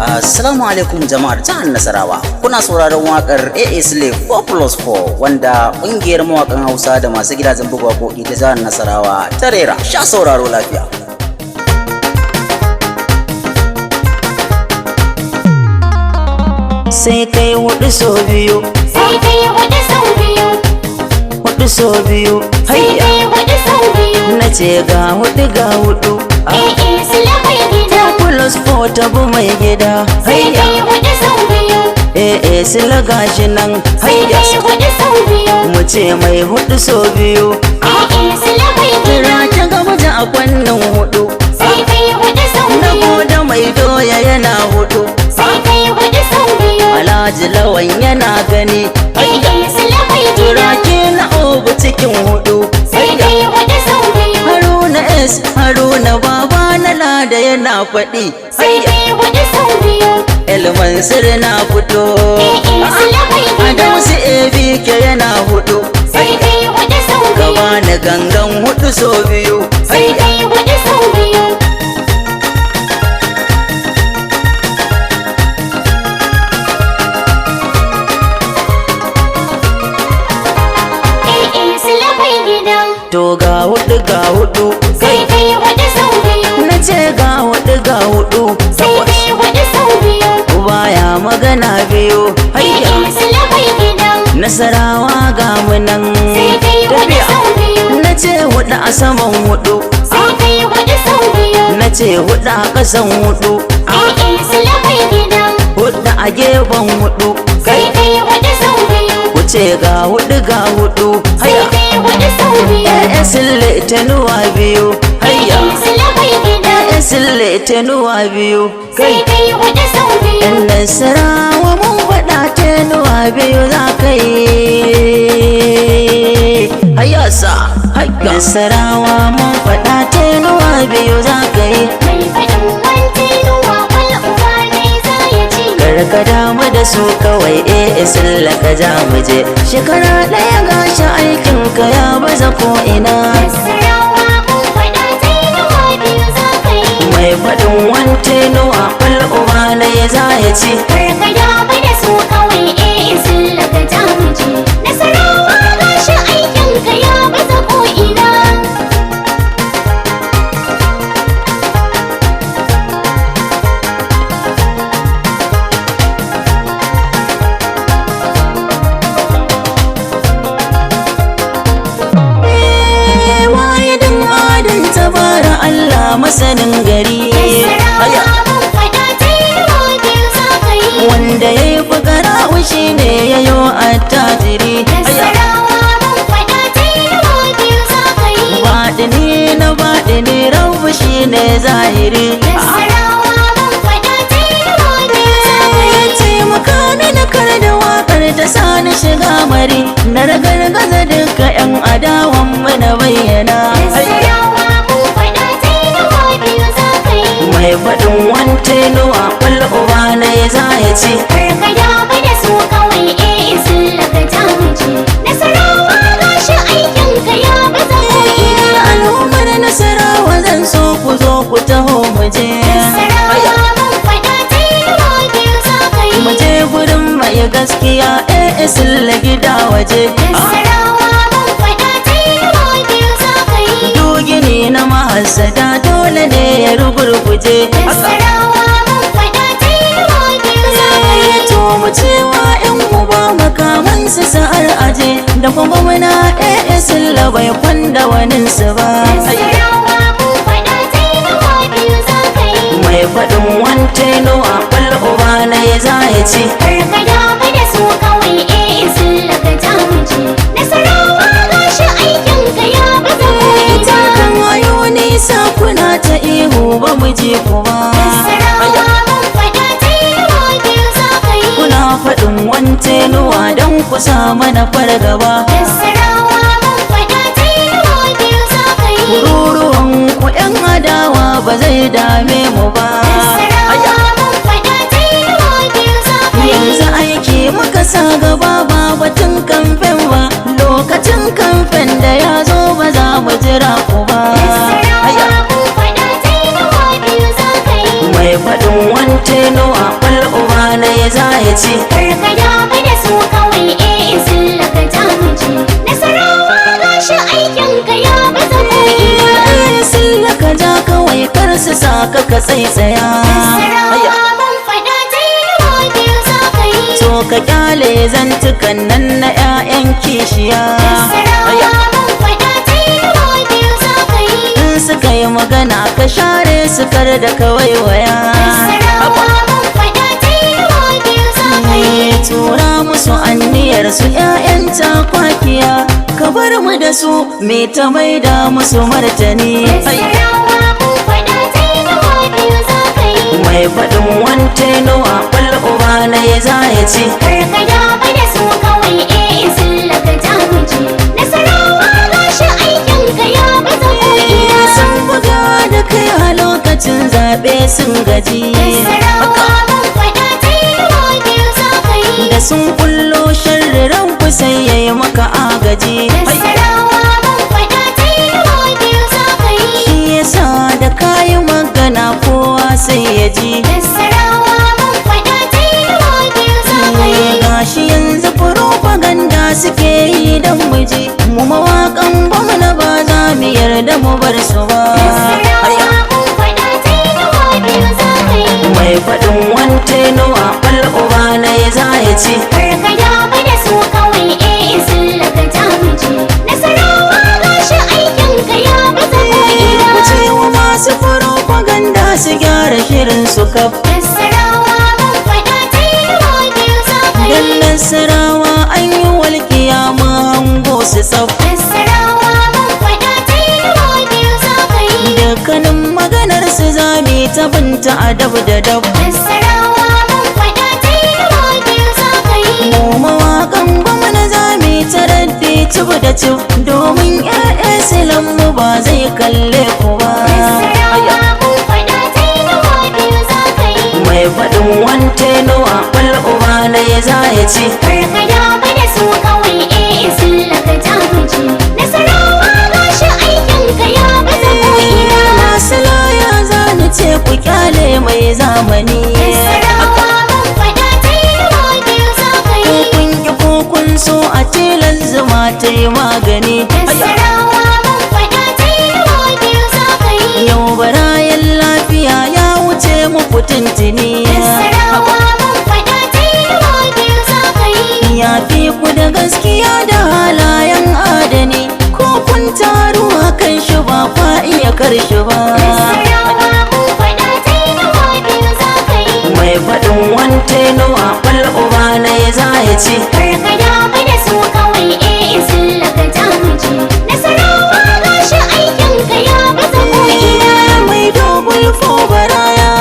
Assalamu alaikum jama'ar jihar Nasarawa. Kuna sauraron wakar AA Slave 4+4 wanda ƙungiyar mawakan Hausa da masu gidajen buga waƙoƙi ta jihar Nasarawa ta rera. Sha sauraro lafiya. Sai kai hudu so biyu, sai kai hudu sau biyu, hudu so biyu, sai kai hudu sau biyu. na ce ga hudu ga hudu. AA Slave mai gida, Plus 4 tabu mai gida. sai kai hudu sau biyu, Sila gashi nan. sai kai hudu sau biyu. Mu ce mai hudu so biyu. AA Slave mai gida, Kira ta gaba da akwannin hudu. sai kai hudu sau Na biyu, goda mai doya yana hudu. sai kai hudu sau biyu. Alhaji lawan yana gani. AA Slave mai gida, Turake na obu cikin hudu. sai kai hudu sau biyu, Haruna S, Haruna baba na lada yana faɗi. sai kai hudu sau biyu. Elmansir na fito. AA Slave mai gida, Adamsu ABK yana hudu. sai kai hudu sau biyu, Gaba na gangan hudu so biyu. sai kai hudu sau biyu. AA Slave mai gida, To ga hudu ga hudu. sai kai hudu sau biyu, Na ce ga hudu ga hudu. sai kai hudu sau biyu. Baya magana biyu. Hayya. AA Slave mai gida, Nasarawa ga mu nan. sai kai hudu sau biyu, Na ce hudu a saman hudu. sai kai hudu sau biyu. Na ce hudu a ƙasan hudu. AA Slave mai gida, Hudu a gefen hudu. sai kai hudu sau biyu, Wuce ga hudu ga hudu. sai Hayya. kai hudu sau biyu. Sille tenuwa biyu. Hayya. AA Slave mai gida, Sille tenuwa biyu. sai kai hudu sau biyu. Yan Nasarawa mun faɗa tenuwa biyu za ka yi. Hayya sa. Hayya. Nasarawa mun faɗa tenuwa biyu za ka yi. Mai faɗin wantinuwa kwal uba ne za ya ci. Karka damu da su kawai silla ka ja mu je. Shekara ɗaya gashi aikin ka ya baza ko ina. Nasarawa mun faɗa tinuwa biyu za ka yi. Mai faɗin wanteno a kwal uba na ya za ya ci. Karka damu da su kawai Slave ka ja mu je. Nasarawa gashi aikin ka ya baza ko ina. Wahidin adin tabara Allah masanin gari. Aya. Nasarawa mun faɗa tinuwa biyu za ka yi. Wanda ya yi fukara shi ne ya yi attajiri. Aya. Nasarawa mun faɗa tinuwa biyu za ka yi. Baɗini na baɗini rabu shi ne zahiri. Nasarawa mun faɗa tinuwa biyu za ka yi. Ya taimaka mini kar da waƙar ta sani shiga mari. Na ragargaza duka 'yan adawan mu na bayyana. Nasarawa mun faɗa tinuwa biyu za ka yi. Mai faɗin wanteno a kwal uba na ya za ya ci. Karka damu da su kawai Slave ka ja mu je. Nasarawa gashi aikin ka ya baza ko ina. Al'ummar Nasarawa zan so ku zo ku taho mu je. Nasarawa mun faɗa tinuwa biyu za ka yi. Mu je gurin mai gaskiya silla gida waje. Nasarawa mun faɗa tinuwa biyu za ka yi. Dugini na mahassada dole ne ya rugurguje. Nasarawa mun faɗa tinuwa biyu za ka yi. To mu cewa 'yan uba makamansu sa'ar aje. Da kuma muna silla bai kwanda waninsu ba. Nasarawa mun faɗa tinuwa biyu za ka yi. Mai faɗin wanteno a kwal uba na ya za ya ci. Karka damu da su kawai Slave ka ja mu je. Nasarawa gashi aikin ka ya baza ko ina. Kan wayo nisa kuna ta ihu ba mu je ku ba. Nasarawa mun faɗa tinuwa biyu za ka yi. Kuna faɗin wantenuwa don ku sa mana fargaba. Nasarawa mun faɗa tinuwa biyu za ka yi. Kururuwan ku 'yan adawa ba zai dame mu ba. Nasarawa mun faɗa tinuwa biyu za ka yi. Yanzu aiki muka sa gaba ba batun kamfen ba. Lokacin kamfen da ya zo ba za mu jira ku ba. Nasarawa mun faɗa tinuwa biyu za ka yi. Mai faɗin wante no a ɓal uba na ya za ya ce Karka damu da su kawai sun laka jamuji Nasarawa gashi aikinka ya baza ko'ina sun laka ja kawai kar su sa ka tsaitsaya Nasarawa mun faɗa ta yi biyu za ka yi to ka kyale zantukan nan na 'ya'yan kishiya Nasarawa mun faɗa ta yi biyu za ka yi in suka yi magana ka share su kar da ka waiwaya Nasarawa mun faɗa ta yi biyu za ka yi tura musu anniyar su 'ya'yan takwakiya ka bar mu da su me ta maida musu martani Nasarawa mun faɗa ta yi biyu za ka yi mai faɗin wante no a ɓal uba na ya za ya ce Karka damu da su kawai sun laka jamuji Nasarawa gashi aikinka ya baza ko'ina sun buga da kai a lokacin zaɓe sun gaji Nasarawa mun faɗa ta yi biyu za ka yi da sun kullo sharriran ku sai ya yi maka agaji Nasarawa mun faɗa ta yi biyu za ka yi shi yasa da kayi magana kowa sai ya ji Nasarawa mun faɗa ta yi biyu za ka yi gashi yanzu propaganda suke yi don muji mu mawaƙan gwamna ba za mu yarda mu bar su ba Nasarawa mun faɗa ta yi biyu za ka yi mai faɗin wante no a ɓal uba na ya za ya ce Karka damu da su kawai sun laka jamuji Nasarawa gashi aikinka ya baza ko'ina wuce wa masu propaganda su gyara shirin su kaf Nasarawa mun faɗa ta yi biyu za ka dan yi nasarawa an yi walƙiya mu hango su tsaf Nasarawa mun faɗa ta yi biyu za ka yi dukkanin maganar su zami ta binta a dab da dab Nasarawa mun faɗa ta yi biyu za ka yi mu mawaƙan gwamna zami ta raddi cib da cib domin 'ya'yan silan mu ba zai kalle ku ba Nasarawa mun faɗa ta yi biyu za ka yi mai faɗin wante no a ɓal uba na ya za ya ce Karka damu da su kawai sun laka jamuji Nasarawa gashi aikinka ya baza ko'ina masu laya za ni ce ku kyale mai zamani Nasarawa mun faɗa ta yi biyu za ka ko yi kun ki ko kun so a tilan zuma ta yi magani Nasarawa mun faɗa ta yi biyu za ka yi yau barayan lafiya ya wuce muku tuntuni Nasarawa mun faɗa ta yi biyu za ka yi ya fi ku da gaskiya da halayen adani ko kun taru a kan shi ba kwa iya karshe ba Nasarawa mun faɗa ta yi biyu za ka yi mai faɗin wante no a ɓal uba na ya za ya ce Karka damu da su kawai sun laka jamuji Nasarawa gashi aikinka ya baza ko'ina mai dogon fo baraya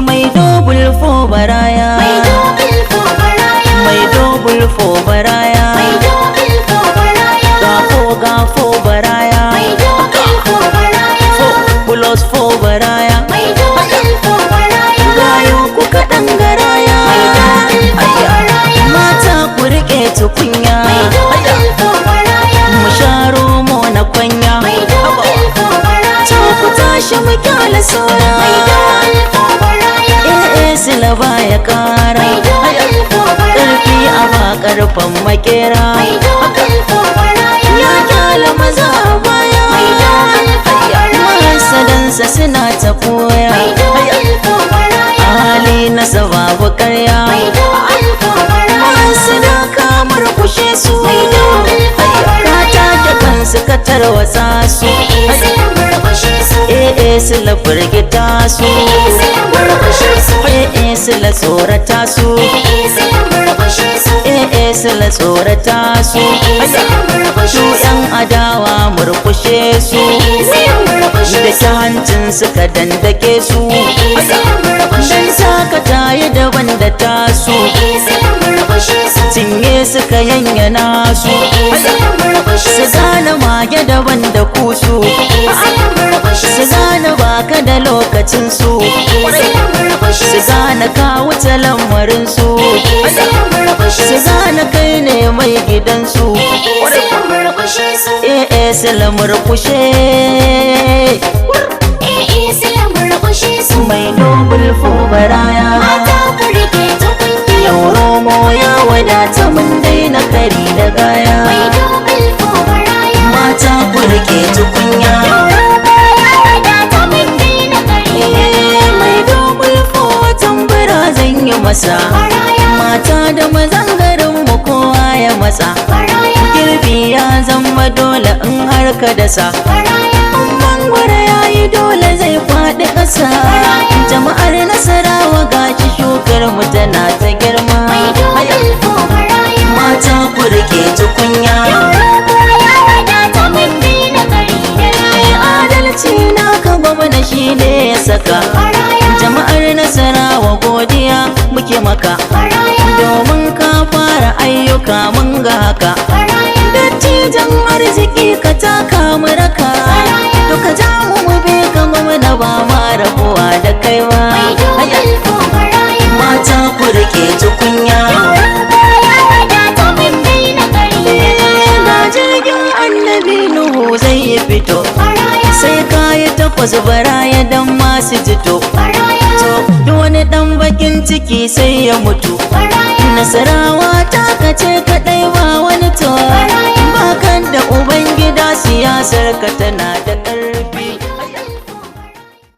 mai dobul fo baraya Mai dobil ko baraya mai dobul fo baraya Mai dobil ko baraya gafo baraya Mai dobil ko baraya plus fo baraya Mai dobil ko baraya gayo ku kaɗan garaya Mai dobil ko baraya mata ku riƙe tukunya Mai dobil ko baraya mu sharo mo na kwanya Mai dobil ko baraya ku tashi mu kyale sora Mai dobil ko baraya sila baya kara Mai dobil ko ƙarfi baraya a ba ƙarfan makera Mai dobil ko baraya ya kyale maza a baya Mai dobil ko baraya masadansa suna ta koya Mai dobil ko baraya hali na sababu karya Mai dobil ko baraya masu da kamar kushe su Mai dobil ko ka baraya take kansu ka tarwatsa su sun murƙushe su sila firgita su sun murƙushe su sila tsorata su sun murƙushe su sila tsorata su sun murƙushe su su yan adawa murkushe su sun murƙushe da su ta hancin suka dandake su sun murƙushe dan su saka tayi daban da tasu sun murƙushe su cinye suka yanyana su sun murƙushe su su gane mage daban da kusu sun murƙushe su su gane baka da lokacin su sun murƙushe su su gane ka wuce lamarin su sun murƙushe su su gane kai ne mai gidansu sun murƙushe su Islamur kushe Islamur kushe su mai nobul fo baraya mata ku rike tukunya yau romo ya wadata mun daina kari da gaya mai dobel fobaraya mata ku rike tukunya mai nobul fo tambura zan yi masa mata da mazan garin mu kowa ya matsa girbi ya zama dole in har ka dasa mangwara ya yi dole zai faɗi ƙasa jama'ar Nasarawa gashi shukar mu tana ta girma mata ku rike tukunya adalci na ka gwamna shi ne ya saka jama'ar Nasarawa godiya muke maka domin ka fara ayyuka mun ga haka dattijan arziki ka taka mu raka to ka ja mu be ka gwamna ba ma rabuwa da kai ba mata ku rike tukunya ga jirgin annabi Nuhu zai fito sai kayi takwas baraya dan masu jito to duk wani dan bakin ciki sai ya mutu Nasarawa ta kace kadai ba wani to bakan da ubangida siyasar ka tana da